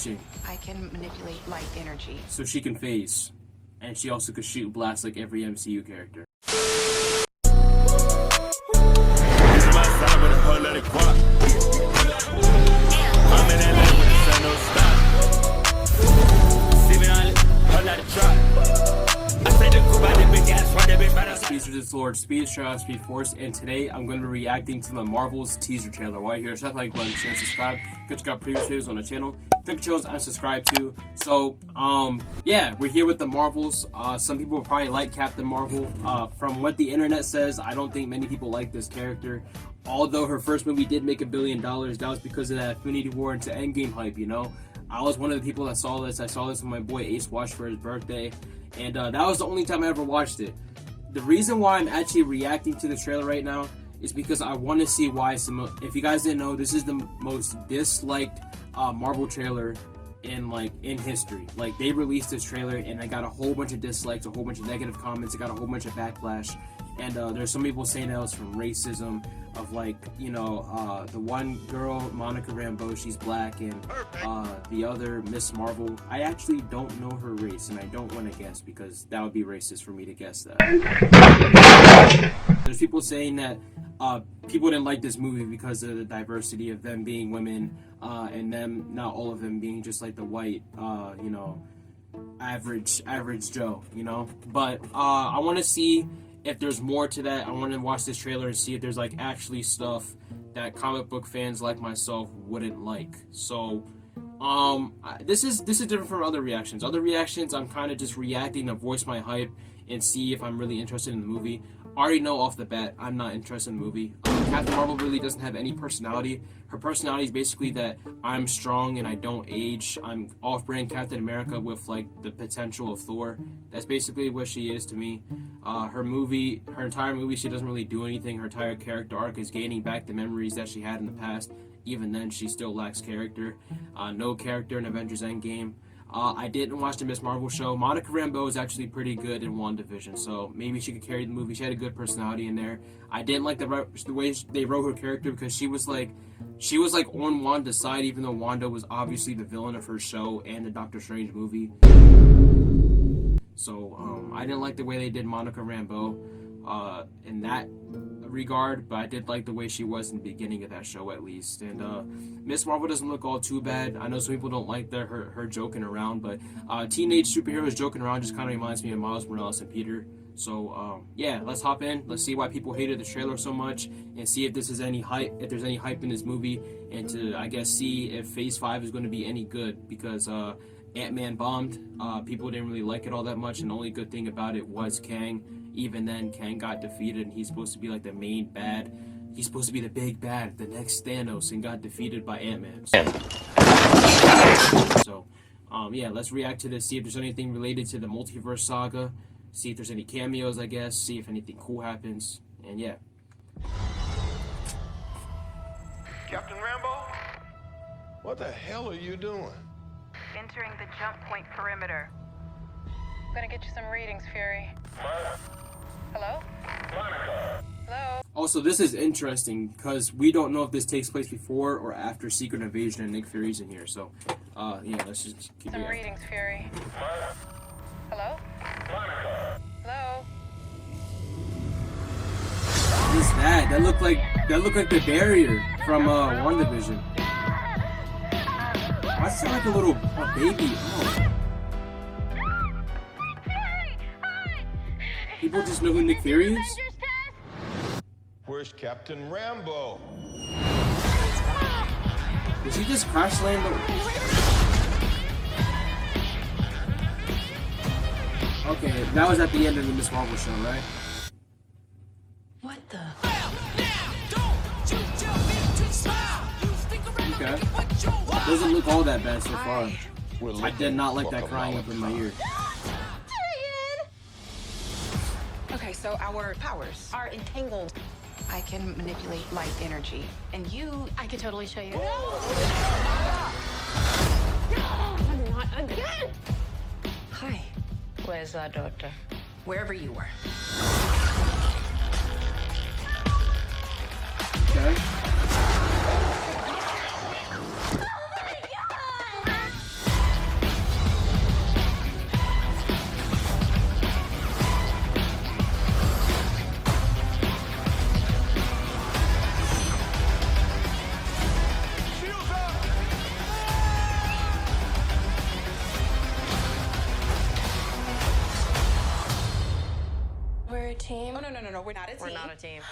switching. I can manipulate light energy. So she can phase. And she also could shoot blast like every MCU character. Speedsters Lord, Speed Shadow, Speed Force, and today I'm going to be reacting to the Marvel's teaser trailer. While you're here, check like button, share, subscribe. Go check out previous videos on the channel. Click channels I'm subscribed to. So, yeah, we're here with the Marvels. Some people probably like Captain Marvel. From what the internet says, I don't think many people like this character. Although her first movie did make $1 billion, that was because of that Infinity War into Endgame hype, you know? I was one of the people that saw this. I saw this when my boy Ace watched for his birthday. And that was the only time I ever watched it. The reason why I'm actually reacting to the trailer right now is because I want to see why if you guys didn't know, this is the most disliked Marvel trailer in history. Like, they released this trailer and I got a whole bunch of dislikes, a whole bunch of negative comments, I got a whole bunch of backlash. And there's some people saying that it was from racism, of like, you know, the one girl, Monica Rambeau, she's black, and the other, Miss Marvel, I actually don't know her race, and I don't want to guess because that would be racist for me to guess that. There's people saying that people didn't like this movie because of the diversity of them being women, and them, not all of them being just like the white, you know, average Joe, you know. But I want to see if there's more to that. I want to watch this trailer and see if there's like actually stuff that comic book fans like myself wouldn't like. So this is different from other reactions. Other reactions, I'm kind of just reacting to voice my hype and see if I'm really interested in the movie. I already know off the bat I'm not interested in the movie. Captain Marvel really doesn't have any personality. Her personality is basically that I'm strong and I don't age. I'm off-brand Captain America with like the potential of Thor. That's basically what she is to me. Her entire movie, she doesn't really do anything. Her entire character arc is gaining back the memories that she had in the past. Even then, she still lacks character. No character in Avengers Endgame. I didn't watch the Miss Marvel show. Monica Rambeau is actually pretty good in WandaVision, so maybe she could carry the movie. She had a good personality in there. I didn't like the way they wrote her character because she was like on Wanda's side, even though Wanda was obviously the villain of her show and the Doctor Strange movie. So I didn't like the way they did Monica Rambeau in that regard, but I did like the way she was in the beginning of that show, at least. And Miss Marvel doesn't look all too bad. I know some people don't like her joking around, but teenage superheroes joking around just kind of reminds me of Miles Morales and Peter. So yeah, let's hop in. Let's see why people hated the trailer so much, and see if this is any hype, if there's any hype in this movie, and to, I guess, see if Phase 5 is going to be any good, because Ant-Man bombed. People didn't really like it all that much, and the only good thing about it was Kang. Even then, Kang got defeated, and he's supposed to be like the main bad. He's supposed to be the big bad, the next Thanos, and got defeated by Ant-Man. So, yeah, let's react to this, see if there's anything related to the multiverse saga, see if there's any cameos, I guess, see if anything cool happens, and yeah. Captain Rambeau? What the hell are you doing? Entering the jump point perimeter. I'm gonna get you some readings, Fury. Hello? Hello? Also, this is interesting because we don't know if this takes place before or after Secret Invasion and Nick Fury's in here. So, yeah, let's just keep some readings, Fury. Hello? Hello? What is that? That looked like the barrier from WandaVision. Why does it sound like a baby? Oh. People just know who Nick Fury is? Where's Captain Rambeau? Did he just crash land? Okay, that was at the end of the Miss Marvel show, right? What the? Okay. Doesn't look all that bad so far. I did not like that crying up in my ear. Okay, so our powers are entangled. I can manipulate light energy. And you... I could totally show you. No, not again! Hi. Where's our daughter? Wherever you were. Okay. team? Oh, no, we're not a team. We're not a team.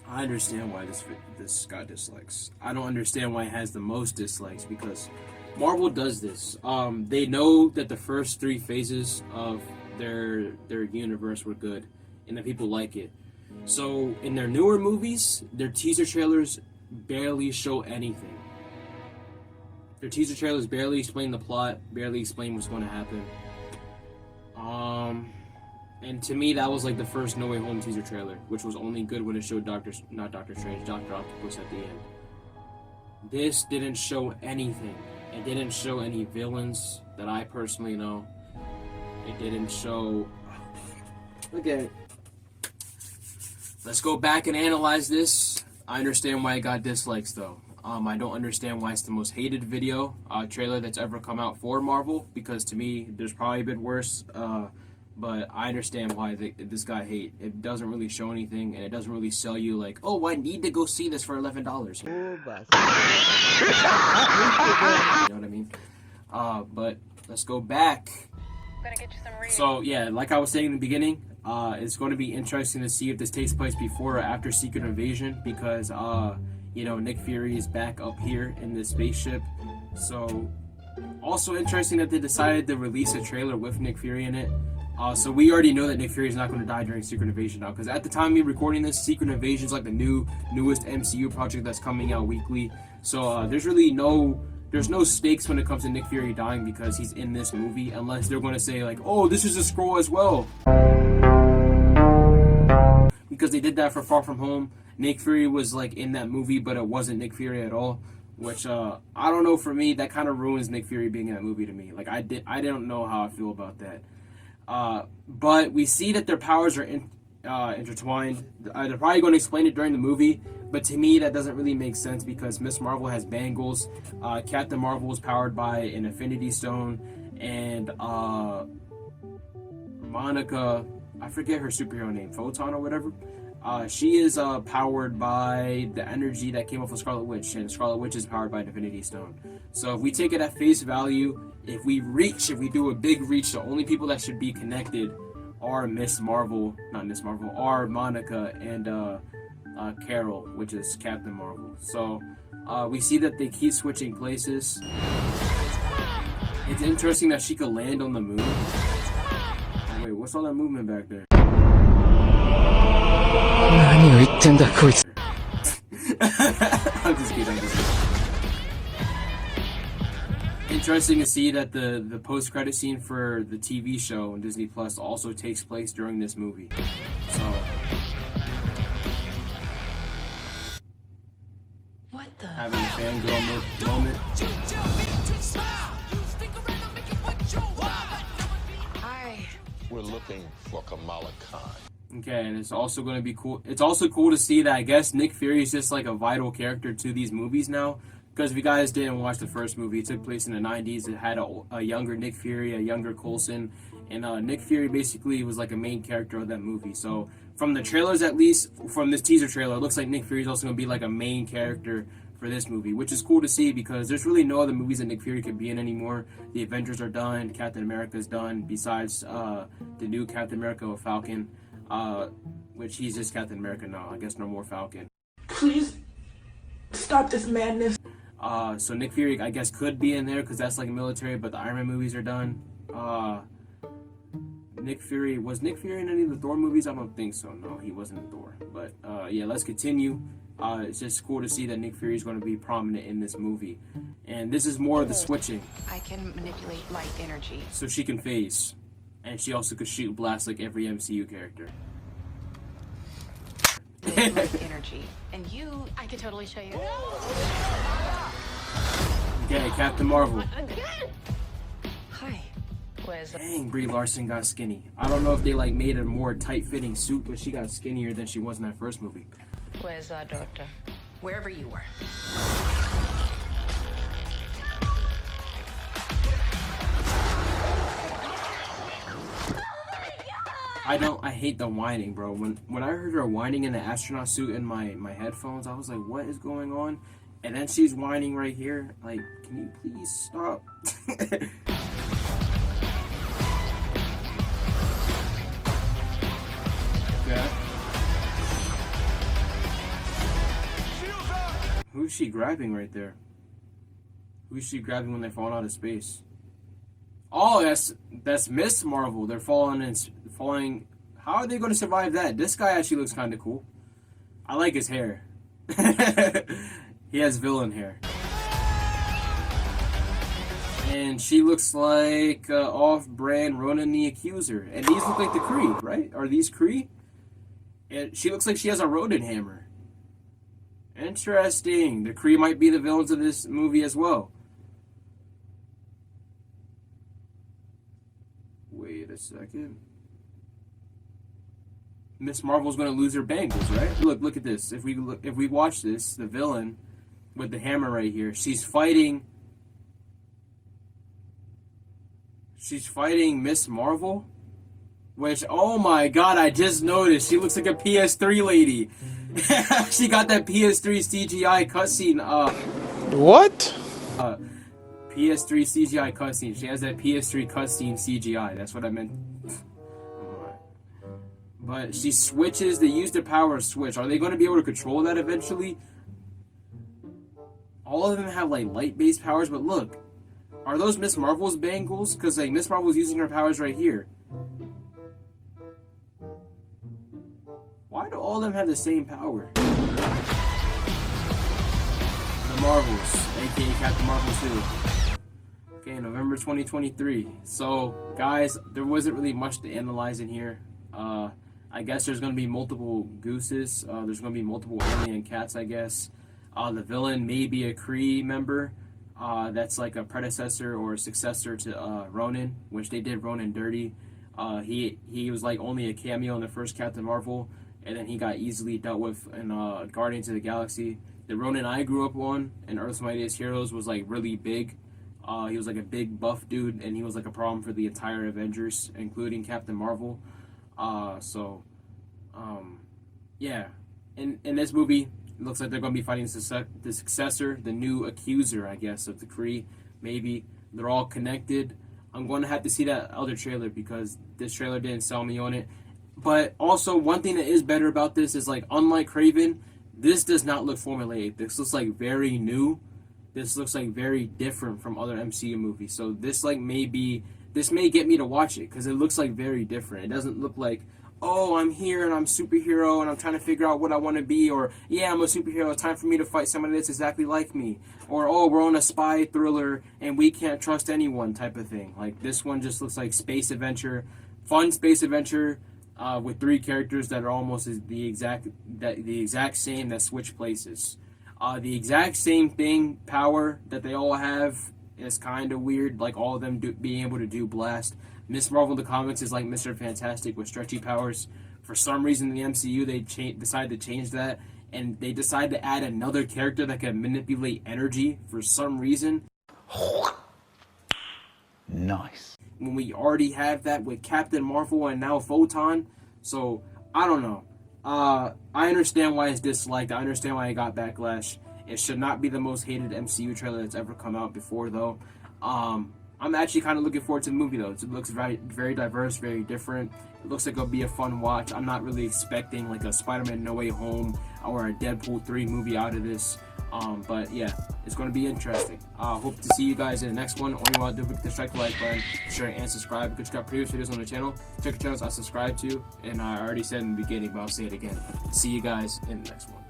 I understand why this got dislikes. I don't understand why it has the most dislikes, because Marvel does this. They know that the first 3 phases of their universe were good, and that people like it. So in their newer movies, their teaser trailers barely show anything. Their teaser trailers barely explain the plot, barely explain what's going to happen. And to me, that was like the first No Way Home teaser trailer, which was only good when it showed Doctor Octopus at the end. This didn't show anything. It didn't show any villains that I personally know. It didn't show... Okay. Let's go back and analyze this. I understand why it got dislikes, though. I don't understand why it's the most hated video trailer that's ever come out for Marvel, because to me, there's probably been worse. But I understand why this got hate. It doesn't really show anything, and it doesn't really sell you like, oh, I need to go see this for $11. You know what I mean? But let's go back. I'm gonna get you some readings. So yeah, like I was saying in the beginning, it's going to be interesting to see if this takes place before or after Secret Invasion, because Nick Fury is back up here in this spaceship. So also interesting that they decided to release a trailer with Nick Fury in it. So we already know that Nick Fury is not going to die during Secret Invasion now, because at the time of me recording this, Secret Invasion is like the newest MCU project that's coming out weekly. So there's no stakes when it comes to Nick Fury dying, because he's in this movie, unless they're going to say like, oh, this is a Skrull as well, because they did that for Far From Home. Nick Fury was like in that movie, but it wasn't Nick Fury at all. Which I don't know, for me that kind of ruins Nick Fury being in that movie to me. Like I don't know how I feel about that. But we see that their powers are intertwined. They're probably going to explain it during the movie, but to me that doesn't really make sense, because Miss Marvel has bangles, Captain Marvel is powered by an Infinity Stone, and Monica, I forget her superhero name, Photon or whatever, she is powered by the energy that came off of Scarlet Witch, and Scarlet Witch is powered by an Infinity Stone. So if we take it at face value, if we do a big reach, the only people that should be connected are are Monica and Carol, which is Captain Marvel. So we see that they keep switching places. It's interesting that she could land on the moon. Oh, wait, what's all that movement back there? I'm just kidding. Interesting to see that the post-credit scene for the TV show on Disney Plus also takes place during this movie. So, What the? having a fangirl moment. Hi. We're looking for Kamala Khan. Okay, and it's also going to be cool. It's also cool to see that I guess Nick Fury is just like a vital character to these movies now. Because if you guys didn't watch the first movie, it took place in the 90s. It had a younger Nick Fury, a younger Coulson. And Nick Fury basically was like a main character of that movie. So from the trailers, at least, from this teaser trailer, it looks like Nick Fury is also going to be like a main character for this movie. Which is cool to see, because there's really no other movies that Nick Fury could be in anymore. The Avengers are done. Captain America's done. Besides the new Captain America with Falcon. Which he's just Captain America now. I guess no more Falcon. Please stop this madness. So Nick Fury, I guess, could be in there because that's like military, but the Iron Man movies are done. Was Nick Fury in any of the Thor movies? I don't think so. No, he wasn't in Thor. But yeah, let's continue. It's just cool to see that Nick Fury is going to be prominent in this movie. And this is more of the switching. I can manipulate light energy. So she can phase. And she also could shoot blast like every MCU character. Light energy. And I could totally show you. Okay, Captain Marvel. Hi. Dang, Brie Larson got skinny. I don't know if they like made a more tight-fitting suit, but she got skinnier than she was in that first movie. Where's our daughter? wherever you were. I hate the whining, bro. When I heard her whining in the astronaut suit in my headphones, I was like, what is going on? And then she's whining right here. Like, can you please stop? Okay. Who's she grabbing right there? Who's she grabbing when they're falling out of space? Oh, that's Miss Marvel. They're falling. How are they going to survive that? This guy actually looks kind of cool. I like his hair. He has villain hair. And she looks like off-brand Ronan the Accuser. And these look like the Kree, right? Are these Kree? And she looks like she has a Ronin hammer. Interesting. The Kree might be the villains of this movie as well. Wait a second. Miss Marvel's gonna lose her bangles, right? Look at this. If we watch this, the villain with the hammer right here, she's fighting Miss Marvel, which, oh my god, I just noticed she looks like a PS3 lady. She got that PS3 CGI cutscene. What? PS3 CGI cutscene. She has that PS3 cutscene CGI. That's what I meant. But she switches. They use the power switch. Are they going to be able to control that eventually? All of them have like light-based powers, but look, are those Miss Marvel's bangles? Because like Miss Marvel's using her powers right here. Why do all of them have the same power? The Marvels, aka Captain Marvel 2. Okay, November 2023. So, guys, there wasn't really much to analyze in here. I guess there's going to be multiple gooses. There's going to be multiple alien cats, I guess. The villain may be a Kree member. That's like a predecessor or a successor to Ronan, which they did Ronan dirty. He was like only a cameo in the first Captain Marvel, and then he got easily dealt with in Guardians of the Galaxy. The Ronan I grew up on in Earth's Mightiest Heroes was like really big. He was like a big buff dude, and he was like a problem for the entire Avengers, including Captain Marvel. Yeah. In this movie, it looks like they're going to be fighting the successor, the new accuser, I guess, of the Kree. Maybe. They're all connected. I'm going to have to see that other trailer because this trailer didn't sell me on it. But also, one thing that is better about this is, like, unlike Kraven, this does not look formulaic. This looks, like, very new. This looks, like, very different from other MCU movies. So this, like, may get me to watch it because it looks, like, very different. It doesn't look like, oh, I'm here and I'm a superhero and I'm trying to figure out what I want to be, or, yeah, I'm a superhero, it's time for me to fight somebody that's exactly like me, or, oh, we're on a spy thriller and we can't trust anyone type of thing. Like, this one just looks like space adventure, fun space adventure, with 3 characters that are almost the exact same that switch places. The exact same thing, power that they all have is kind of weird, like all of them being able to do blast. Miss Marvel in the comics is like Mr. Fantastic with stretchy powers. For some reason in the MCU, they decided to change that, and they decided to add another character that can manipulate energy for some reason. Nice. When we already have that with Captain Marvel and now Photon. So, I don't know. I understand why it's disliked. I understand why it got backlash. It should not be the most hated MCU trailer that's ever come out before, though. I'm actually kind of looking forward to the movie, though. It looks very, very diverse, very different. It looks like it'll be a fun watch. I'm not really expecting like a Spider-Man No Way Home or a Deadpool 3 movie out of this. But yeah, it's going to be interesting. Hope to see you guys in the next one. All you want to do is strike the like button, share, and subscribe. Because you got previous videos on the channel. Check the channels I subscribe to. And I already said in the beginning, but I'll say it again. See you guys in the next one.